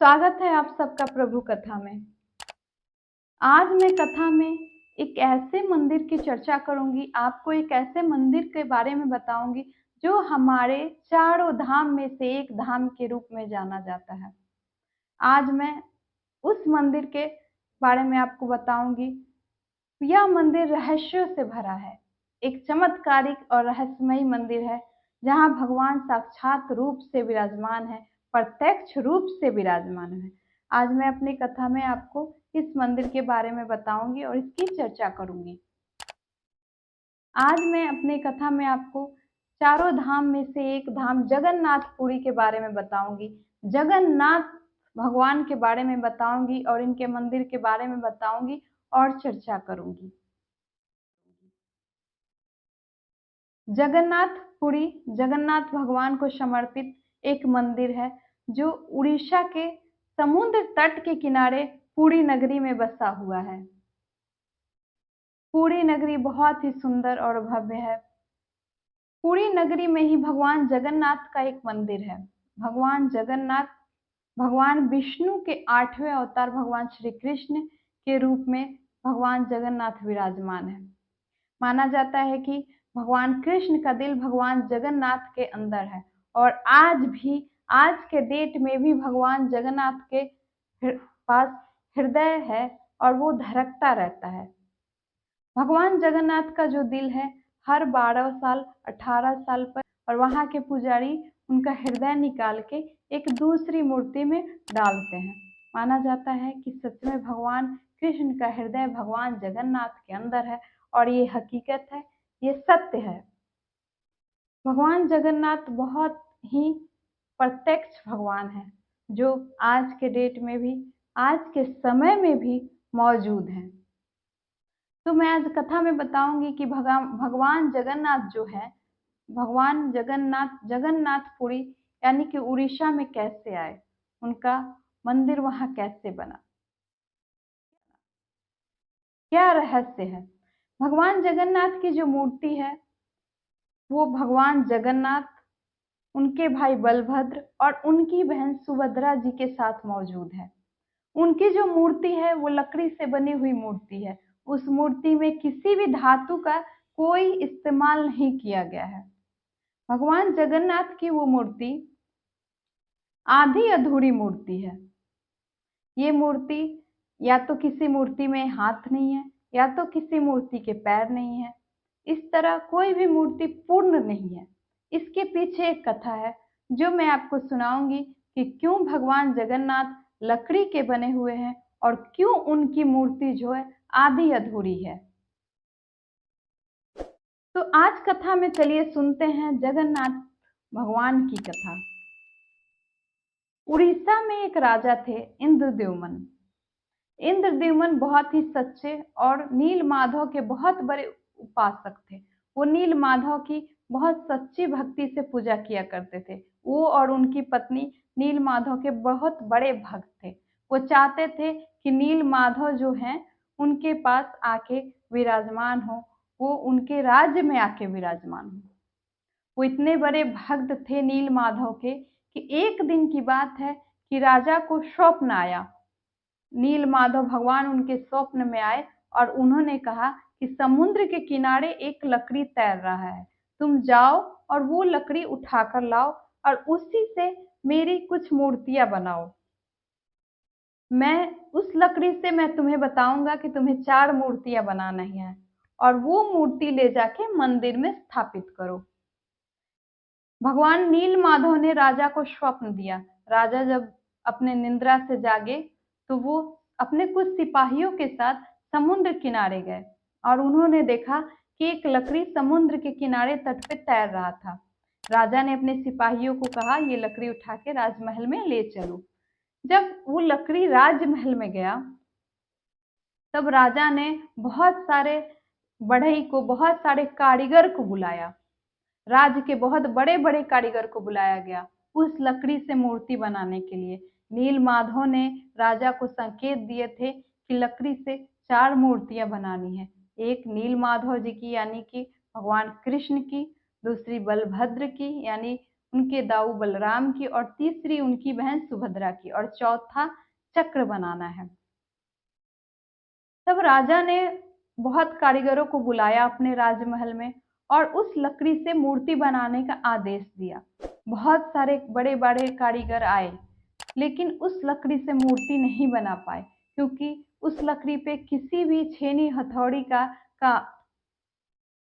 स्वागत है आप सबका प्रभु कथा में। आज मैं कथा में एक ऐसे मंदिर की चर्चा करूंगी, आपको एक ऐसे मंदिर के बारे में बताऊंगी जो हमारे चारों धाम में से एक धाम के रूप में जाना जाता है। आज मैं उस मंदिर के बारे में आपको बताऊंगी। यह मंदिर रहस्यों से भरा है, एक चमत्कारिक और रहस्यमयी मंदिर है जहां भगवान साक्षात रूप से विराजमान है, प्रत्यक्ष रूप से विराजमान है। आज मैं अपनी कथा में आपको इस मंदिर के बारे में बताऊंगी और इसकी चर्चा करूंगी। आज मैं अपनी कथा में आपको चारों धाम में से एक धाम जगन्नाथपुरी के बारे में बताऊंगी। जगन्नाथ भगवान के बारे में बताऊंगी और इनके मंदिर के बारे में बताऊंगी और चर्चा करूंगी। जगन्नाथपुरी जगन्नाथ भगवान को समर्पित एक मंदिर है जो उड़ीसा के समुद्र तट के किनारे पुरी नगरी में बसा हुआ है। पुरी नगरी बहुत ही सुंदर और भव्य है। पुरी नगरी में ही भगवान जगन्नाथ का एक मंदिर है। भगवान जगन्नाथ भगवान विष्णु के 8वें अवतार भगवान श्री कृष्ण के रूप में भगवान जगन्नाथ विराजमान है। माना जाता है कि भगवान कृष्ण का दिल भगवान जगन्नाथ के अंदर है और आज के डेट में भी भगवान जगन्नाथ के पास हृदय है और वो धड़कता रहता है। भगवान जगन्नाथ का जो दिल है हर 12 साल 18 साल पर और वहां के पुजारी उनका हृदय निकाल के एक दूसरी मूर्ति में डालते हैं। माना जाता है कि सच में भगवान कृष्ण का हृदय भगवान जगन्नाथ के अंदर है और ये हकीकत है, ये सत्य है। भगवान जगन्नाथ बहुत ही प्रत्यक्ष भगवान है जो आज के डेट में भी आज के समय में भी मौजूद हैं। तो मैं आज कथा में बताऊंगी कि भगवान जगन्नाथ जो है, भगवान जगन्नाथपुरी यानी कि उड़ीसा में कैसे आए, उनका मंदिर वहां कैसे बना, क्या रहस्य है। भगवान जगन्नाथ की जो मूर्ति है वो भगवान जगन्नाथ, उनके भाई बलभद्र और उनकी बहन सुभद्रा जी के साथ मौजूद है। उनकी जो मूर्ति है वो लकड़ी से बनी हुई मूर्ति है। उस मूर्ति में किसी भी धातु का कोई इस्तेमाल नहीं किया गया है। भगवान जगन्नाथ की वो मूर्ति आधी अधूरी मूर्ति है। ये मूर्ति या तो किसी मूर्ति में हाथ नहीं है या तो किसी मूर्ति के पैर नहीं है। इस तरह कोई भी मूर्ति पूर्ण नहीं है। इसके पीछे एक कथा है जो मैं आपको सुनाऊंगी कि क्यों भगवान जगन्नाथ लकड़ी के बने हुए हैं और क्यों उनकी मूर्ति जो है आधी अधूरी है। तो आज कथा में चलिए सुनते हैं जगन्नाथ भगवान की कथा। उड़ीसा में एक राजा थे इंद्रद्युम्न। इंद्रद्युम्न बहुत ही सच्चे और नील माधव के बहुत बड़े उपासक थे। वो नील माधव की बहुत सच्ची भक्ति से पूजा किया करते थे। वो और उनकी पत्नी नील माधव के बहुत बड़े भक्त थे। वो चाहते थे कि नील माधव जो हैं उनके पास आके विराजमान हो, वो उनके राज्य में आके विराजमान हो। वो इतने बड़े भक्त थे नील माधव के कि एक दिन की बात है कि राजा को स्वप्न आया। नील माधव भगवान उनके स्वप्न में आए और उन्होंने कहा कि समुद्र के किनारे एक लकड़ी तैर रहा है, तुम जाओ और वो लकड़ी उठाकर लाओ और उसी से मेरी कुछ मूर्तियां बनाओ। उस लकड़ी से मैं तुम्हें बताऊंगा कि तुम्हें 4 मूर्तियां बनाना है और वो मूर्ति ले जाके मंदिर में स्थापित करो। भगवान नील माधव ने राजा को स्वप्न दिया। राजा जब अपने निद्रा से जागे तो वो अपने कुछ सिपाहियों के साथ समुद्र किनारे गए और उन्होंने देखा कि एक लकड़ी समुद्र के किनारे तट पे तैर रहा था। राजा ने अपने सिपाहियों को कहा, ये लकड़ी उठा के राजमहल में ले चलो। जब वो लकड़ी राजमहल में गया तब राजा ने बहुत सारे बढ़ई को, बहुत सारे कारीगर को बुलाया। राज्य के बहुत बड़े बड़े कारीगर को बुलाया गया उस लकड़ी से मूर्ति बनाने के लिए। नील माधव ने राजा को संकेत दिए थे कि लकड़ी से 4 मूर्तियां बनानी है। एक नील माधव जी की यानी कि भगवान कृष्ण की, दूसरी बलभद्र की यानी उनके दाऊ बलराम की, और तीसरी उनकी बहन सुभद्रा की, और चौथा चक्र बनाना है। तब राजा ने बहुत कारीगरों को बुलाया अपने राजमहल में और उस लकड़ी से मूर्ति बनाने का आदेश दिया। बहुत सारे बड़े बड़े कारीगर आए, लेकिन उस लकड़ी से मूर्ति नहीं बना पाए, क्योंकि उस लकड़ी पे किसी भी छेनी हथौड़ी का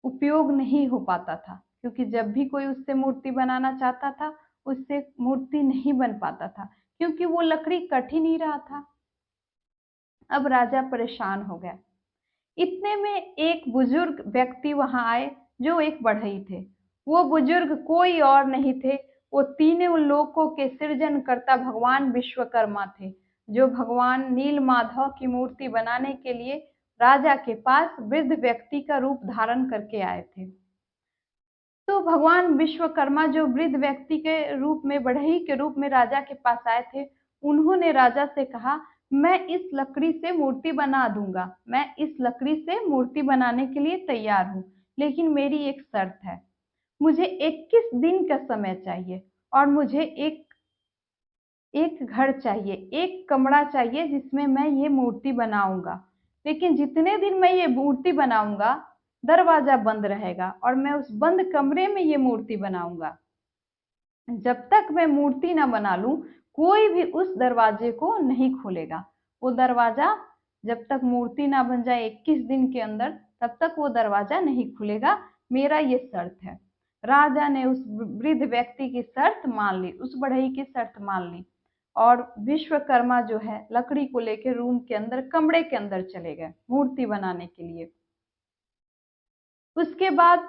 उपयोग नहीं हो पाता था, क्योंकि जब भी कोई उससे मूर्ति बनाना चाहता था, उससे मूर्ति नहीं बन पाता था, क्योंकि वो लकड़ी कट ही नहीं रहा था। अब राजा परेशान हो गया। इतने में एक बुजुर्ग व्यक्ति वहां आए, जो एक बढ़ई थे। वो बुजुर्ग कोई और नहीं थे, वो तीनों लोकों के सृजनकर्ता भगवान विश्वकर्मा थे, जो भगवान नीलमाधव की मूर्ति बनाने के लिए राजा के पास वृद्ध व्यक्ति का रूप धारण करके आए थे। तो भगवान विश्वकर्मा जो वृद्ध व्यक्ति के रूप में, बढ़ई के रूप में राजा के पास आए थे, उन्होंने राजा से कहा, मैं इस लकड़ी से मूर्ति बना दूंगा, मैं इस लकड़ी से मूर्ति बनाने के लिए तैयार हूँ, लेकिन मेरी एक शर्त है। मुझे 21 दिन का समय चाहिए और मुझे एक घर चाहिए, एक कमरा चाहिए जिसमें मैं ये मूर्ति बनाऊंगा। लेकिन जितने दिन मैं ये मूर्ति बनाऊंगा, दरवाजा बंद रहेगा और मैं उस बंद कमरे में ये मूर्ति बनाऊंगा। जब तक मैं मूर्ति ना बना लूं, कोई भी उस दरवाजे को नहीं खोलेगा। वो दरवाजा जब तक मूर्ति ना बन जाए 21 दिन के अंदर, तब तक वो दरवाजा नहीं खुलेगा। मेरा ये शर्त है। राजा ने उस वृद्ध व्यक्ति की शर्त मान ली, उस बढ़ई की शर्त मान ली, और विश्वकर्मा जो है लकड़ी को लेकर रूम के अंदर, कमरे के अंदर चले गए मूर्ति बनाने के लिए। उसके बाद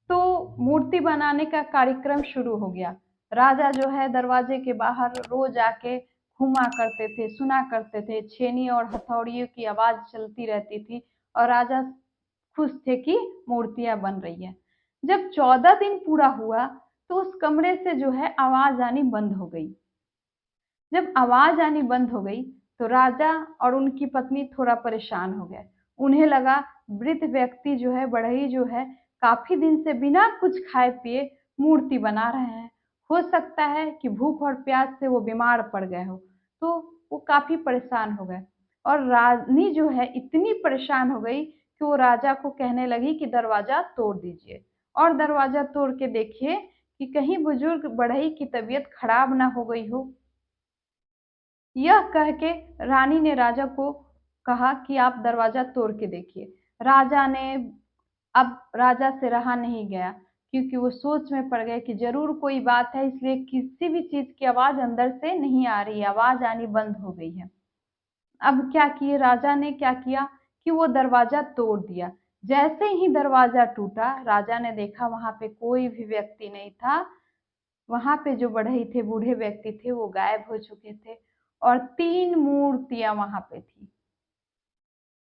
तो मूर्ति बनाने का कार्यक्रम शुरू हो गया। राजा जो है दरवाजे के बाहर रोज आके घूमा करते थे, सुना करते थे, छेनी और हथौड़ियों की आवाज चलती रहती थी, और राजा खुश थे कि मूर्तियां बन रही है। जब 14 दिन पूरा हुआ, तो उस कमरे से जो है आवाज आनी बंद हो गई। जब आवाज आनी बंद हो गई, तो राजा और उनकी पत्नी थोड़ा परेशान हो गए। उन्हें लगा वृद्ध व्यक्ति जो है, बढ़ई जो है, काफी दिन से बिना कुछ खाए पिए मूर्ति बना रहे हैं। हो सकता है कि भूख और प्यास से वो बीमार पड़ गए हो। तो वो काफी परेशान हो गए, और रानी जो है इतनी परेशान हो गई कि वो राजा को कहने लगी कि दरवाजा तोड़ दीजिए, और दरवाजा तोड़ के देखिए कि कहीं बुजुर्ग बढ़ई की तबीयत खराब ना हो गई हो। यह कह के रानी ने राजा को कहा कि आप दरवाजा तोड़ के देखिए। राजा ने, अब राजा से रहा नहीं गया, क्योंकि वो सोच में पड़ गए कि जरूर कोई बात है, इसलिए किसी भी चीज की आवाज अंदर से नहीं आ रही है, आवाज आनी बंद हो गई है। अब क्या किए राजा ने, क्या किया कि वो दरवाजा तोड़ दिया। जैसे ही दरवाजा टूटा, राजा ने देखा वहां पे कोई भी व्यक्ति नहीं था। वहां पे जो बढ़ई थे, बूढ़े व्यक्ति थे, वो गायब हो चुके थे, और 3 मूर्तियां वहां पे थी।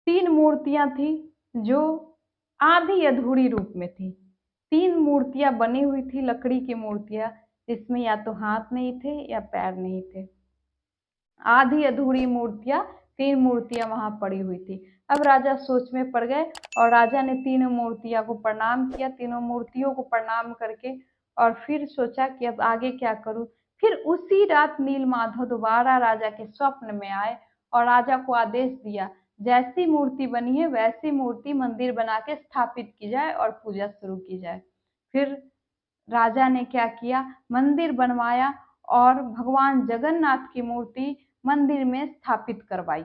3 मूर्तियां थी जो आधी अधूरी रूप में थी। 3 मूर्तियां बनी हुई थी, लकड़ी की मूर्तियां, जिसमें या तो हाथ नहीं थे या पैर नहीं थे। आधी अधूरी मूर्तियां, 3 मूर्तियां वहां पड़ी हुई थी। अब राजा सोच में पड़ गए, और राजा ने 3 मूर्तियों को प्रणाम किया। तीनों मूर्तियों को प्रणाम करके और फिर सोचा कि अब आगे क्या करूं। फिर उसी रात नीलमाधव दोबारा राजा के स्वप्न में आए और राजा को आदेश दिया, जैसी मूर्ति बनी है वैसी मूर्ति मंदिर बना के स्थापित की जाए और पूजा शुरू की जाए। फिर राजा ने क्या किया, मंदिर बनवाया और भगवान जगन्नाथ की मूर्ति मंदिर में स्थापित करवाई,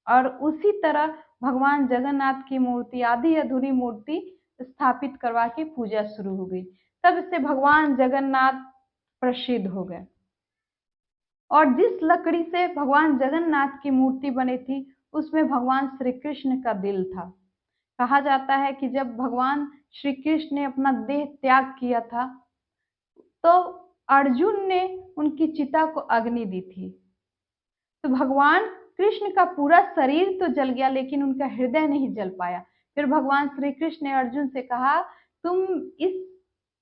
और उसी तरह भगवान जगन्नाथ की मूर्ति, आधी अधूरी मूर्ति स्थापित करवा के पूजा शुरू हो गई। तब से भगवान जगन्नाथ प्रसिद्ध हो गए। और जिस लकड़ी से भगवान जगन्नाथ की मूर्ति बनी थी, उसमें भगवान श्री कृष्ण का दिल था। कहा जाता है कि जब भगवान श्री कृष्ण ने अपना देह त्याग किया था, तो अर्जुन ने उनकी चिता को अग्नि दी थी। तो भगवान कृष्ण का पूरा शरीर तो जल गया, लेकिन उनका हृदय नहीं जल पाया। फिर भगवान श्री कृष्ण ने अर्जुन से कहा, तुम इस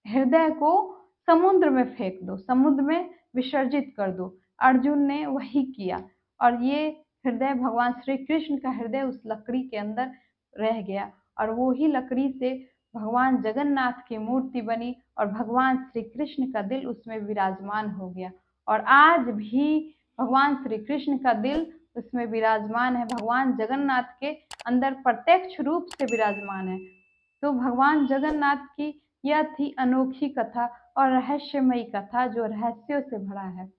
हृदय को समुद्र में फेंक दो, समुद्र में विसर्जित कर दो। अर्जुन ने वही किया, और ये हृदय, भगवान श्री कृष्ण का हृदय, उस लकड़ी के अंदर रह गया, और वो ही लकड़ी से भगवान जगन्नाथ की मूर्ति बनी और भगवान श्री कृष्ण का दिल उसमें विराजमान हो गया। और आज भी भगवान श्री कृष्ण का दिल उसमें विराजमान है, भगवान जगन्नाथ के अंदर प्रत्यक्ष रूप से विराजमान है। तो भगवान जगन्नाथ की यह थी अनोखी कथा और रहस्यमयी कथा जो रहस्यों से भरा है।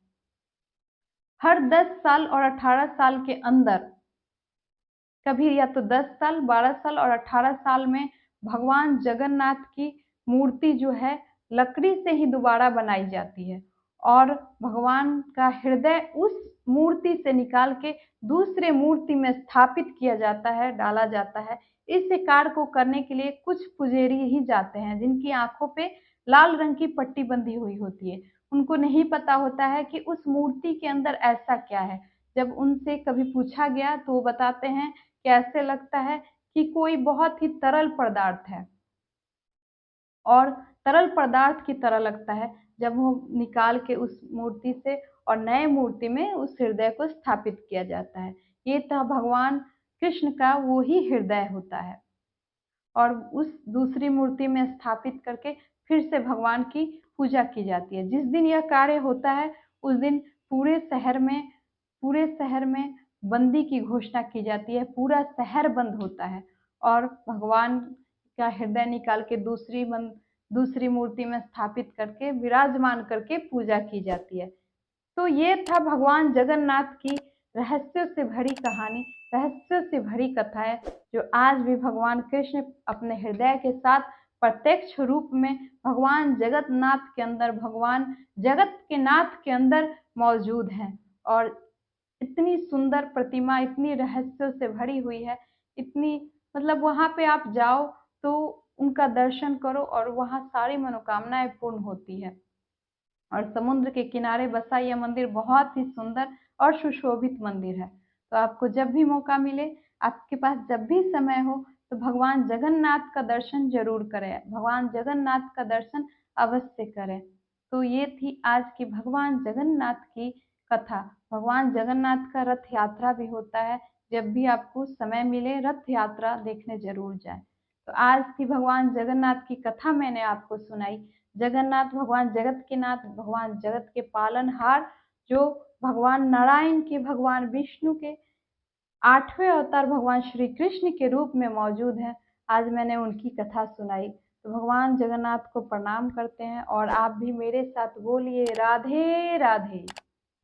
हर 10 साल और 18 साल के अंदर, कभी या तो 10 साल, 12 साल और 18 साल में भगवान जगन्नाथ की मूर्ति जो है लकड़ी से ही दोबारा बनाई जाती है और भगवान का हृदय उस मूर्ति से निकाल के दूसरे मूर्ति में स्थापित किया जाता है, डाला जाता है। इस कार्य को करने के लिए कुछ पुजारी ही जाते हैं जिनकी आंखों पे लाल रंग की पट्टी बंधी हुई होती है। उनको नहीं पता होता है कि उस मूर्ति के अंदर ऐसा क्या है। जब उनसे कभी पूछा गया तो वो बताते हैं कि ऐसे लगता है कि कोई बहुत ही तरल पदार्थ है और तरल पदार्थ की तरह लगता है जब वो निकाल के उस मूर्ति से और नए मूर्ति में उस हृदय को स्थापित किया जाता है। ये तो भगवान कृष्ण का वो ही हृदय होता है और उस दूसरी मूर्ति में स्थापित करके फिर से भगवान की पूजा की जाती है। जिस दिन यह कार्य होता है उस दिन पूरे शहर में बंदी की घोषणा की जाती है, पूरा शहर बंद होता है और भगवान का हृदय निकाल के दूसरी मूर्ति में स्थापित करके विराजमान करके पूजा की जाती है। तो ये था भगवान जगन्नाथ की रहस्यों से भरी कहानी, रहस्यों से भरी कथा है जो आज भी भगवान कृष्ण अपने हृदय के साथ प्रत्यक्ष रूप में भगवान जगन्नाथ के अंदर, भगवान जगत के नाथ के अंदर मौजूद हैं। और इतनी सुंदर प्रतिमा, इतनी रहस्यों से भरी हुई है, इतनी मतलब वहाँ पे आप जाओ तो उनका दर्शन करो और वहाँ सारी मनोकामनाएं पूर्ण होती है। और समुद्र के किनारे बसा यह मंदिर बहुत ही सुंदर और सुशोभित मंदिर है। तो आपको जब भी मौका मिले, आपके पास जब भी समय हो, तो भगवान जगन्नाथ का दर्शन जरूर करें, भगवान जगन्नाथ का दर्शन अवश्य करें। तो ये थी आज की भगवान जगन्नाथ की कथा। भगवान जगन्नाथ का रथ यात्रा भी होता है, जब भी आपको समय मिले रथ यात्रा देखने जरूर जाए। तो आज की भगवान जगन्नाथ की कथा मैंने आपको सुनाई। जगन्नाथ भगवान जगत के नाथ, भगवान जगत के पालनहार, जो भगवान नारायण के, भगवान विष्णु के 8वें अवतार भगवान श्री कृष्ण के रूप में मौजूद हैं। आज मैंने उनकी कथा सुनाई। तो भगवान जगन्नाथ को प्रणाम करते हैं और आप भी मेरे साथ बोलिए राधे राधे।